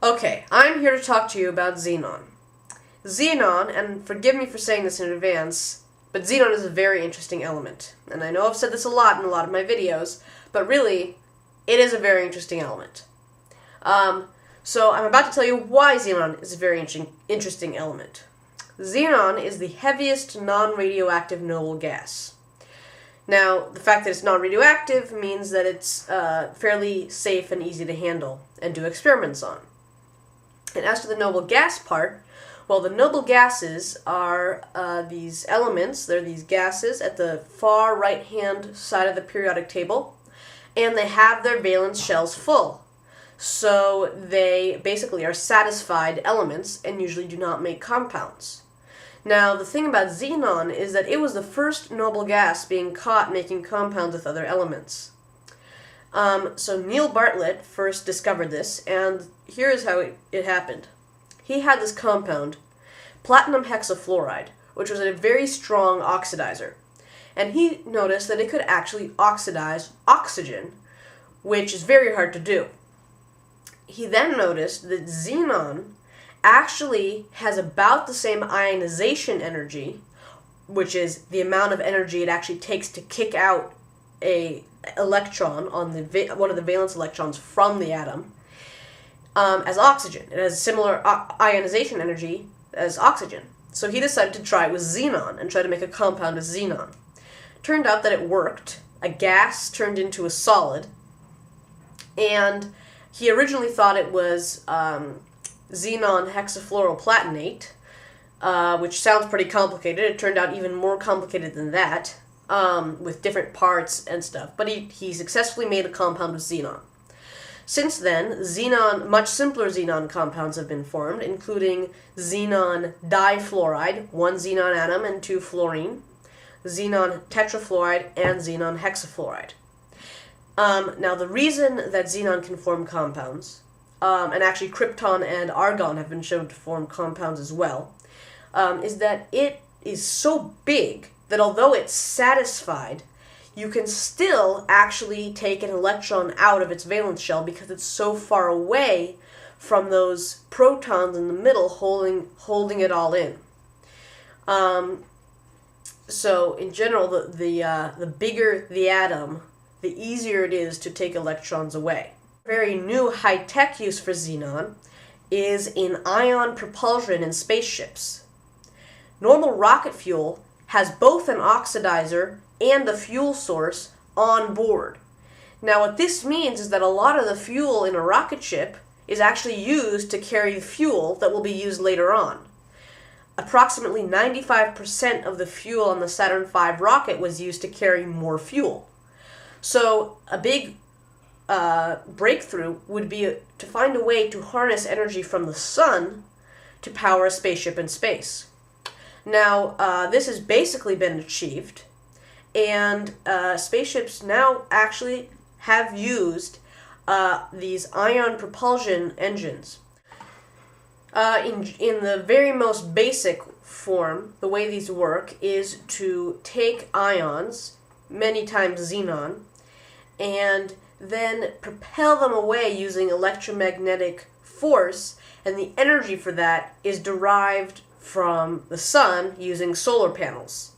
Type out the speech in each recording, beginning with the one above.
Okay, I'm here to talk to you about Xenon. Xenon, and forgive me for saying this in advance, but Xenon is a very interesting element. And I know I've said this a lot in a lot of my videos, but really, it is a very interesting element. So I'm about to tell you why Xenon is a very interesting element. Xenon is the heaviest non-radioactive noble gas. Now, the fact that it's non-radioactive means that it's fairly safe and easy to handle and do experiments on. And as to the noble gas part, well, the noble gases are these elements. They're these gases at the far right-hand side of the periodic table, and they have their valence shells full. So they basically are satisfied elements and usually do not make compounds. Now, the thing about xenon is that it was the first noble gas being caught making compounds with other elements. So Neil Bartlett first discovered this, and here is how it happened. He had this compound, platinum hexafluoride, which was a very strong oxidizer. And he noticed that it could actually oxidize oxygen, which is very hard to do. He then noticed that xenon actually has about the same ionization energy, which is the amount of energy it actually takes to kick out a electron on one of the valence electrons from the atom, as oxygen. It has similar ionization energy as oxygen. So he decided to try it with xenon and try to make a compound with xenon. Turned out that it worked. A gas turned into a solid, and he originally thought it was xenon hexafluoroplatinate, which sounds pretty complicated. It turned out even more complicated than that, with different parts and stuff. But he successfully made a compound with xenon. Since then, much simpler xenon compounds have been formed, including xenon difluoride, 1 xenon atom and 2 fluorine, xenon tetrafluoride, and xenon hexafluoride. Now, the reason that xenon can form compounds, and actually krypton and argon have been shown to form compounds as well, is that it is so big that although it's satisfied, you can still actually take an electron out of its valence shell because it's so far away from those protons in the middle holding it all in. So in general, the bigger the atom, the easier it is to take electrons away. A very new high-tech use for xenon is in ion propulsion in spaceships. Normal rocket fuel has both an oxidizer and a fuel source on board. Now, what this means is that a lot of the fuel in a rocket ship is actually used to carry the fuel that will be used later on. Approximately 95% of the fuel on the Saturn V rocket was used to carry more fuel. So a big breakthrough would be to find a way to harness energy from the sun to power a spaceship in space. Now, this has basically been achieved, and spaceships now actually have used these ion propulsion engines. In the very most basic form, the way these work is to take ions, many times xenon, and then propel them away using electromagnetic force, and the energy for that is derived from the sun using solar panels.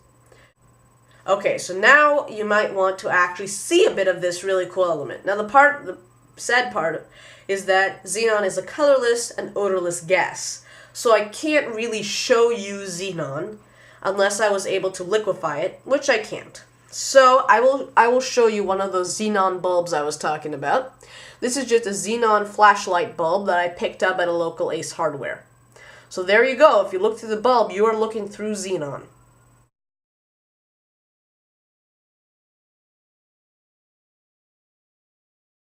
Okay, so now you might want to actually see a bit of this really cool element. Now the sad part is that xenon is a colorless and odorless gas. So I can't really show you xenon unless I was able to liquefy it, which I can't. So I will show you one of those xenon bulbs I was talking about. This is just a xenon flashlight bulb that I picked up at a local Ace Hardware. So there you go. If you look through the bulb, you are looking through xenon.